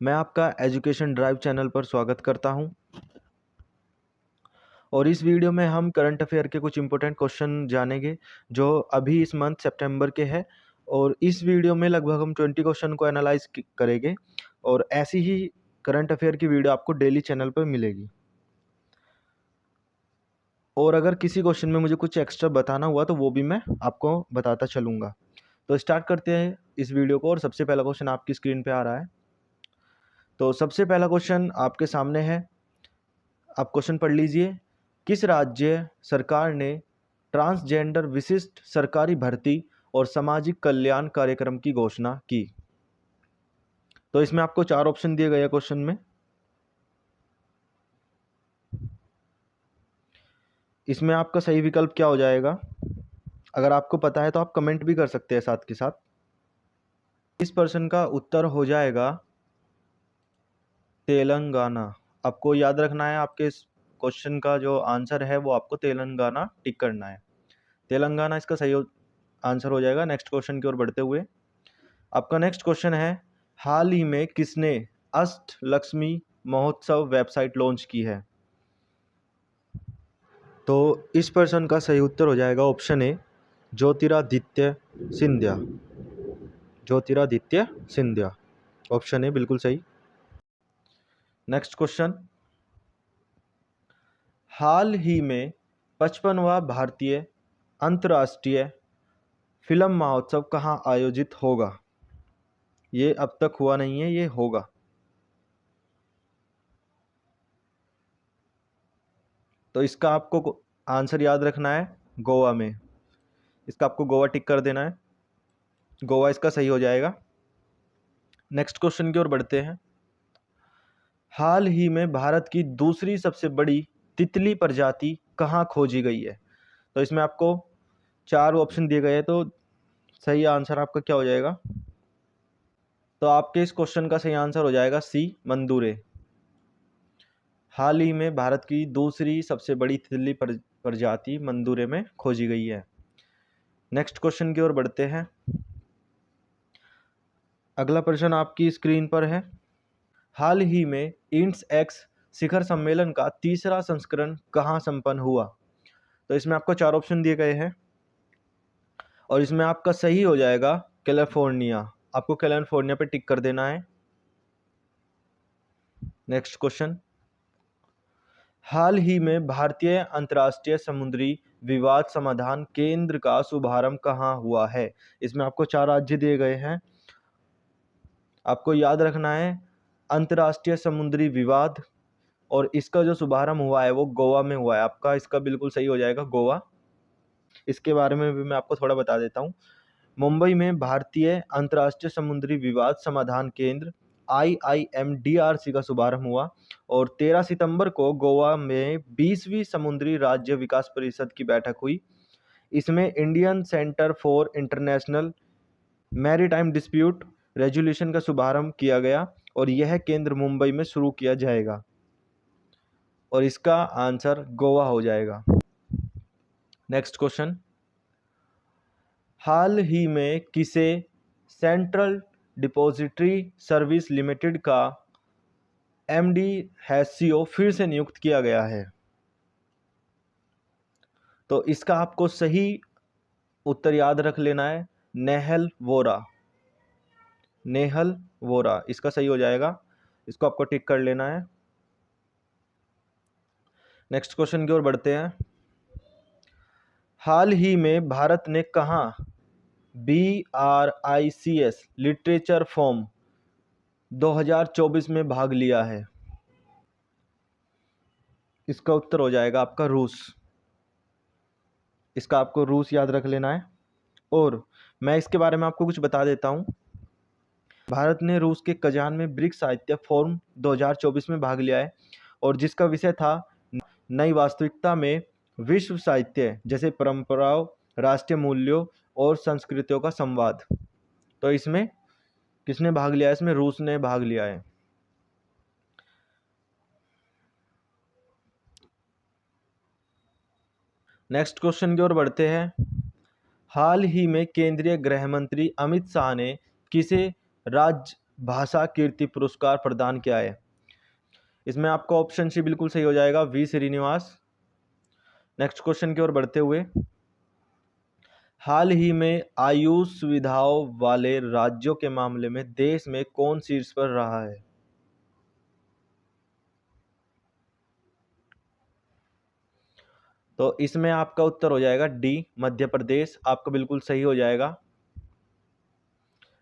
मैं आपका education drive channel पर स्वागत करता हूं और इस वीडियो में हम करंट अफेयर के कुछ इंपॉर्टेंट क्वेश्चन जानेंगे जो अभी इस मंथ सितंबर के हैं। और इस वीडियो में लगभग हम 20 क्वेश्चन को एनालाइज करेंगे और ऐसी ही करंट अफेयर की वीडियो आपको डेली चैनल पर मिलेगी। और अगर किसी क्वेश्चन में मुझे कुछ एक्स्ट्रा बताना हुआ तो वो भी मैं आपको बताता चलूँगा। तो स्टार्ट करते हैं इस वीडियो को। और सबसे पहला क्वेश्चन आपकी स्क्रीन पे आ रहा है। तो सबसे पहला क्वेश्चन आपके सामने है, आप क्वेश्चन पढ़ लीजिए। किस राज्य सरकार ने ट्रांसजेंडर विशिष्ट सरकारी भर्ती और सामाजिक कल्याण कार्यक्रम की घोषणा की? तो इसमें आपको 4 ऑप्शन दिए गए हैं क्वेश्चन में। इसमें आपका सही विकल्प क्या हो जाएगा? अगर आपको पता है तो आप कमेंट भी कर सकते हैं साथ के साथ। इस प्रश्न का उत्तर हो जाएगा तेलंगाना। आपको याद रखना है, आपके इस क्वेश्चन का जो आंसर है वो आपको तेलंगाना टिक करना है। तेलंगाना इसका सही आंसर हो जाएगा। नेक्स्ट क्वेश्चन की ओर बढ़ते हुए आपका नेक्स्ट क्वेश्चन है, हाल ही में किसने अष्टलक्ष्मी महोत्सव वेबसाइट लॉन्च की है? तो इस प्रश्न का सही उत्तर हो जाएगा option A, Jyotiraditya Scindia. Jyotiraditya Scindia, option A बिल्कुल सही। नेक्स्ट क्वेश्चन, हाल ही में 55वां भारतीय अंतर्राष्ट्रीय फिल्म महोत्सव कहाँ आयोजित होगा? ये अब तक हुआ नहीं है, ये होगा। तो इसका आपको आंसर याद रखना है, गोवा में। इसका आपको गोवा टिक कर देना है, गोवा इसका सही हो जाएगा। नेक्स्ट क्वेश्चन की ओर बढ़ते हैं। हाल ही में भारत की दूसरी सबसे बड़ी तितली प्रजाति कहाँ खोजी गई है? तो इसमें आपको 4 ऑप्शन दिए गए हैं, तो सही आंसर आपका क्या हो जाएगा? तो आपके इस क्वेश्चन का सही आंसर हो जाएगा सी, मंदुरे। हाल ही में भारत की दूसरी सबसे बड़ी तितली प्रजाति मंदुरे में खोजी गई है। नेक्स्ट क्वेश्चन की ओर बढ़ते हैं। अगला प्रश्न आपकी स्क्रीन पर है, हाल ही में इंड्स एक्स शिखर सम्मेलन का तीसरा संस्करण कहाँ संपन्न हुआ? तो इसमें आपको 4 ऑप्शन दिए गए हैं और इसमें आपका सही हो जाएगा कैलिफोर्निया। आपको कैलिफोर्निया पे टिक कर देना है। नेक्स्ट क्वेश्चन, हाल ही में भारतीय अंतर्राष्ट्रीय समुद्री विवाद समाधान केंद्र का शुभारंभ कहाँ हुआ है? इसमें आपको 4 राज्य दिए गए हैं। आपको याद रखना है अंतर्राष्ट्रीय समुद्री विवाद, और इसका जो शुभारंभ हुआ है वो गोवा में हुआ है। आपका इसका बिल्कुल सही हो जाएगा, गोवा। इसके बारे में भी मैं आपको थोड़ा बता देता हूँ। मुंबई में भारतीय अंतर्राष्ट्रीय समुद्री विवाद समाधान केंद्र IIMDRC का शुभारंभ हुआ और 13 सितंबर को गोवा में 20वीं समुद्री राज्य विकास परिषद की बैठक हुई। इसमें Indian centre for international maritime dispute resolution का शुभारंभ किया गया और यह केंद्र मुंबई में शुरू किया जाएगा और इसका आंसर गोवा हो जाएगा। नेक्स्ट क्वेश्चन, हाल ही में किसे सेंट्रल डिपॉजिटरी सर्विस लिमिटेड का MD हैसियो फिर से नियुक्त किया गया है? तो इसका आपको सही उत्तर याद रख लेना है, नेहल वोरा। नेहल वोरा इसका सही हो जाएगा, इसको आपको टिक कर लेना है। नेक्स्ट क्वेश्चन की ओर बढ़ते हैं। हाल ही में भारत ने कहाँ BRICS लिटरेचर फॉर्म 2024 में भाग लिया है? इसका उत्तर हो जाएगा आपका रूस। इसका आपको रूस याद रख लेना है। और मैं इसके बारे में आपको कुछ बता देता हूँ। भारत ने रूस के कजान में ब्रिक्स साहित्य फोरम 2024 में भाग लिया है और जिसका विषय था नई वास्तविकता में विश्व साहित्य जैसे परंपराओं, राष्ट्रीय मूल्यों और संस्कृतियों का संवाद। तो इसमें किसने भाग लिया है? इसमें रूस ने भाग लिया है। नेक्स्ट क्वेश्चन की ओर बढ़ते हैं। हाल ही में केंद्रीय गृह मंत्री अमित शाह ने किसे राज्य भाषा कीर्ति पुरस्कार प्रदान किया है? इसमें आपका ऑप्शन सी बिल्कुल सही हो जाएगा, वी श्रीनिवास। नेक्स्ट क्वेश्चन की ओर बढ़ते हुए, हाल ही में आयुष सुविधाओं वाले राज्यों के मामले में देश में कौन शीर्ष पर रहा है? तो इसमें आपका उत्तर हो जाएगा डी, मध्य प्रदेश। आपका बिल्कुल सही हो जाएगा।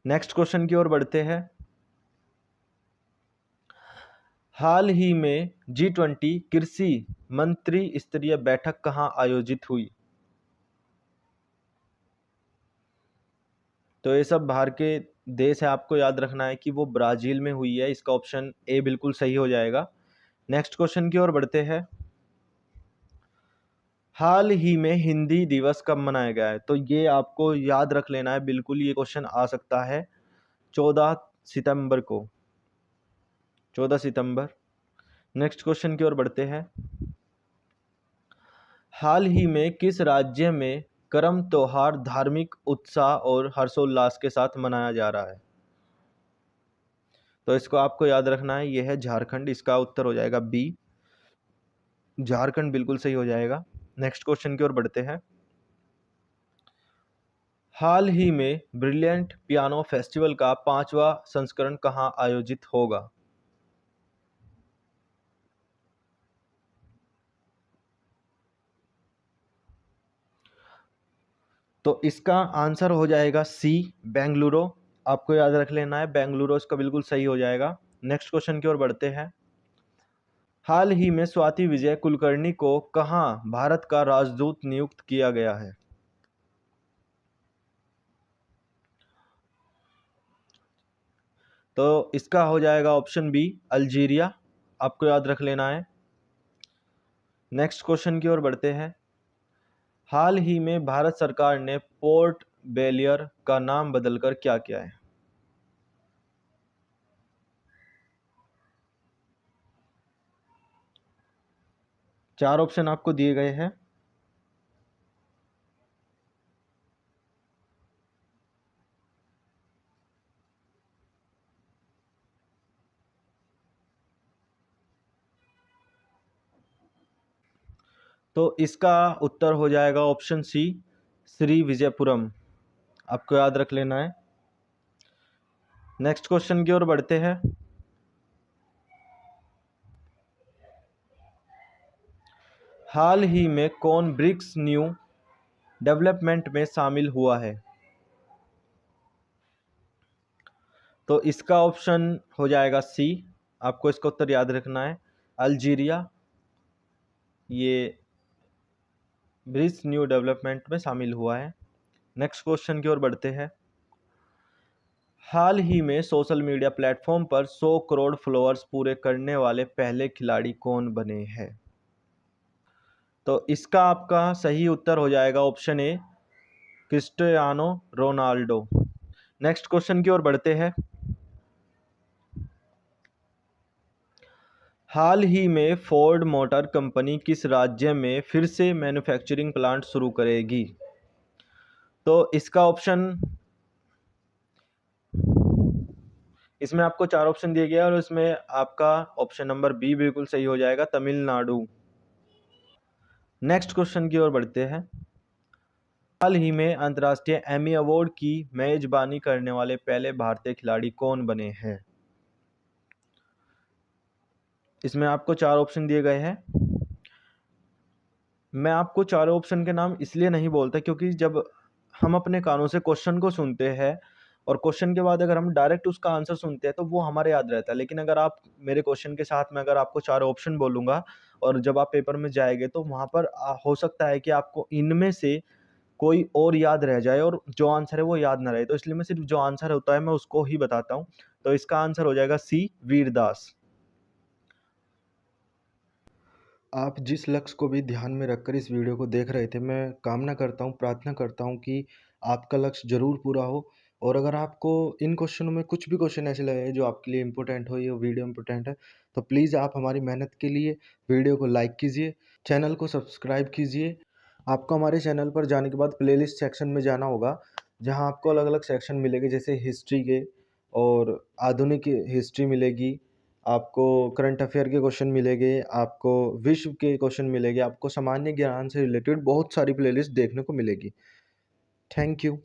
नेक्स्ट क्वेश्चन की ओर बढ़ते हैं, हाल ही में G20 कृषि मंत्री स्तरीय बैठक कहां आयोजित हुई? तो ये सब बाहर के देश है, आपको याद रखना है कि वो ब्राजील में हुई है। इसका ऑप्शन ए बिल्कुल सही हो जाएगा। नेक्स्ट क्वेश्चन की ओर बढ़ते हैं, हाल ही में हिंदी दिवस कब मनाया गया है? तो ये आपको याद रख लेना है, बिल्कुल ये क्वेश्चन आ सकता है 14 सितंबर को, 14 सितंबर। नेक्स्ट क्वेश्चन की ओर बढ़ते हैं, हाल ही में किस राज्य में करम त्योहार धार्मिक उत्साह और हर्षोल्लास के साथ मनाया जा रहा है? तो इसको आपको याद रखना है, यह है झारखंड। इसका उत्तर हो जाएगा बी, झारखंड बिल्कुल सही हो जाएगा। नेक्स्ट क्वेश्चन की ओर बढ़ते हैं, हाल ही में ब्रिलियंट पियानो फेस्टिवल का 5वां संस्करण कहां आयोजित होगा? तो इसका आंसर हो जाएगा सी, बेंगलुरु। आपको याद रख लेना है, बेंगलुरु इसका बिल्कुल सही हो जाएगा। नेक्स्ट क्वेश्चन की ओर बढ़ते हैं, हाल ही में स्वाति विजय कुलकर्णी को कहां भारत का राजदूत नियुक्त किया गया है? तो इसका हो जाएगा ऑप्शन बी, अल्जीरिया। आपको याद रख लेना है। नेक्स्ट क्वेश्चन की ओर बढ़ते हैं, हाल ही में भारत सरकार ने पोर्ट ब्लेयर का नाम बदलकर क्या किया है? चार ऑप्शन आपको दिए गए हैं। तो इसका उत्तर हो जाएगा ऑप्शन सी, श्री विजयपुरम। आपको याद रख लेना है। नेक्स्ट क्वेश्चन की ओर बढ़ते हैं, हाल ही में कौन ब्रिक्स न्यू डेवलपमेंट में शामिल हुआ है? तो इसका ऑप्शन हो जाएगा सी। आपको इसका उत्तर याद रखना है, अल्जीरिया। ये ब्रिक्स न्यू डेवलपमेंट में शामिल हुआ है। नेक्स्ट क्वेश्चन की ओर बढ़ते हैं, हाल ही में सोशल मीडिया प्लेटफॉर्म पर 100 करोड़ फॉलोअर्स पूरे करने वाले पहले खिलाड़ी कौन बने हैं? तो इसका आपका सही उत्तर हो जाएगा option A, Cristiano Ronaldo. Next question की ओर बढ़ते हैं, हाल ही में फोर्ड मोटर कंपनी किस राज्य में फिर से मैन्युफैक्चरिंग प्लांट शुरू करेगी? तो इसका ऑप्शन, इसमें आपको चार ऑप्शन दिए गए और इसमें आपका ऑप्शन नंबर बी बिल्कुल सही हो जाएगा, तमिलनाडु। नेक्स्ट क्वेश्चन की ओर बढ़ते हैं, हाल ही में अंतर्राष्ट्रीय एमी अवार्ड की मेजबानी करने वाले पहले भारतीय खिलाड़ी कौन बने हैं? इसमें आपको चार ऑप्शन दिए गए हैं। मैं आपको चारों ऑप्शन के नाम इसलिए नहीं बोलता क्योंकि जब हम अपने कानों से क्वेश्चन को सुनते हैं और क्वेश्चन के बाद अगर हम डायरेक्ट उसका आंसर सुनते हैं तो वो हमारे याद रहता है, लेकिन अगर आप मेरे क्वेश्चन के साथ में अगर आपको चार ऑप्शन बोलूंगा और जब आप पेपर में जाएंगे तो वहां पर हो सकता है कि आपको इनमें से कोई और याद रह जाए और जो आंसर है वो याद ना रहे, तो इसलिए मैं सिर्फ जो आंसर होता है मैं उसको ही बताता हूँ। तो इसका आंसर हो जाएगा सी, वीरदास। आप जिस लक्ष्य को भी ध्यान में रखकर इस वीडियो को देख रहे थे, मैं कामना करता हूँ, प्रार्थना करता हूँ कि आपका लक्ष्य ज़रूर पूरा हो। और अगर आपको इन क्वेश्चनों में कुछ भी क्वेश्चन ऐसे लगे जो आपके लिए इम्पोर्टेंट हो, ये वीडियो इम्पोर्टेंट है, तो प्लीज़ आप हमारी मेहनत के लिए वीडियो को लाइक कीजिए, चैनल को सब्सक्राइब कीजिए। आपको हमारे चैनल पर जाने के बाद प्लेलिस्ट सेक्शन में जाना होगा, जहाँ आपको अलग अलग सेक्शन मिलेंगे, जैसे हिस्ट्री के, और आधुनिक हिस्ट्री मिलेगी, आपको करंट अफेयर के क्वेश्चन मिलेंगे, आपको विश्व के क्वेश्चन मिलेंगे, आपको सामान्य ज्ञान से रिलेटेड बहुत सारी प्लेलिस्ट देखने को मिलेगी। Thank you.